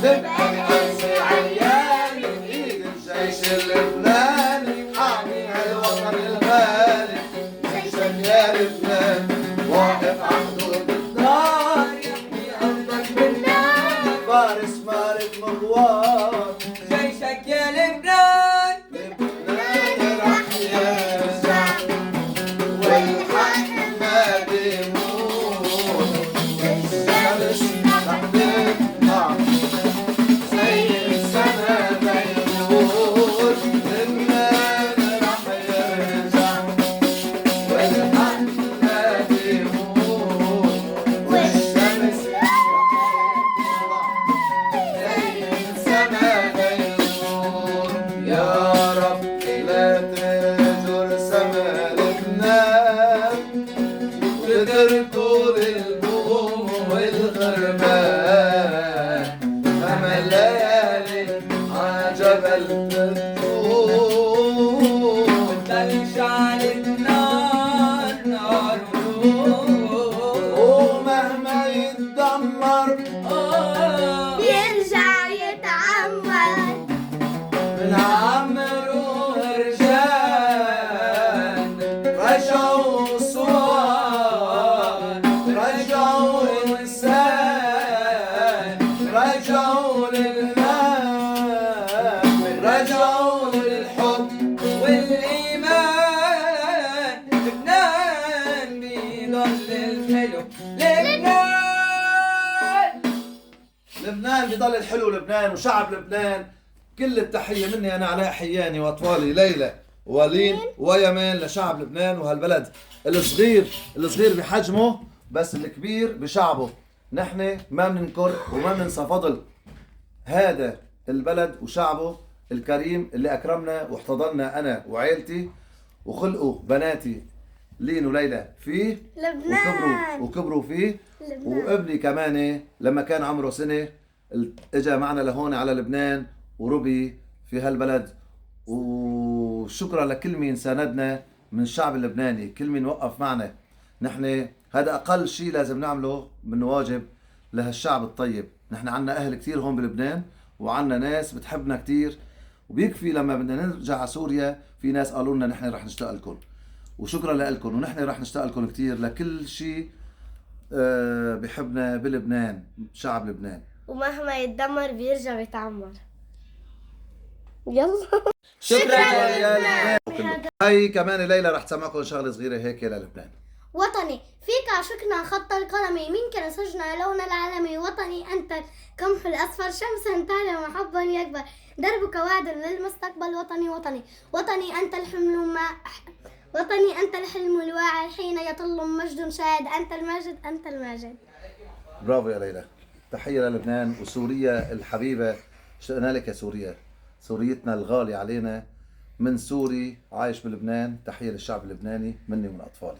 تبقى القدس عيان بإيد الجيش اللبناني حامي الوطن الغالي. جيشك يا لبنان واقف على حدود الدار يحمي أرضك بالنار. فارس مارد مغوار جيشك يا لبنان. لبنان رح يرجع والحق ما بيموت. الشمس رح تطلع زي السما بيموت. لبنان رح يرجع والحق ما بيموت. والشمس رح تطلع زي السما بيموت. يا رب لا تهجر سما لبنان وتتركوا للبوم والغربان. أما الليالي عجبل بتدور تلشع النار نار ونور. ومهما يتدمر بيرجع يتعمر. بنعمر ورجال رجعوا صوان رجعوا إنسان رجعوا للغنام رجعوا للحب والإيمان. لبنان بيضل الحلو. لبنان. لبنان بضل الحلو. لبنان وشعب لبنان كل التحية مني أنا علاء حياني وأطفالي ليلى ولين ويمان لشعب لبنان وهالبلد الصغير بحجمه بس الكبير بشعبه. نحن ما بننكر وما بننسى فضل هذا البلد وشعبه الكريم اللي أكرمنا واحتضننا أنا وعائلتي وخلقوا بناتي لين وليلى فيه لبنان. وكبروا فيه. لبنان. وابني كمان لما كان عمره سنة اجا معنا لهون على لبنان وربي في هالبلد. وشكرا لكل مين ساندنا من الشعب اللبناني، كل مين وقف معنا. نحن هذا اقل شيء لازم نعمله من واجب لهالشعب الطيب. نحن عنا اهل كتير هون بلبنان وعنا ناس بتحبنا كتير، وبيكفي لما بدنا نرجع على سوريا في ناس قالوا لنا نحن رح نشتاق لكم. وشكرا لكم ونحن رح نشتاق لكم كتير لكل شيء بحبنا بلبنان شعب لبنان. ومهما يتدمر بيرجع يتعمر. يلا. شكرا يا لبنان. هاي كمان ليلى رح تسمعكم شغله صغيره هيك للبنان. وطني فيك عشقنا خط القلم منك نسجنا لون العالمي. وطني أنت القمح الأصفر شمسا تعلى محبا يكبر دربك وعد للمستقبل. وطني أنت الحمل وطني أنت الحلم الواعي حين يطل مجد شاهد. أنت الماجد. برافو يا ليلى. تحيه للبنان وسوريا الحبيبه. اشتقنا لك يا سوريا، سوريتنا الغاليه علينا. من سوري عايش بلبنان. تحيه للشعب اللبناني مني ومن اطفالي.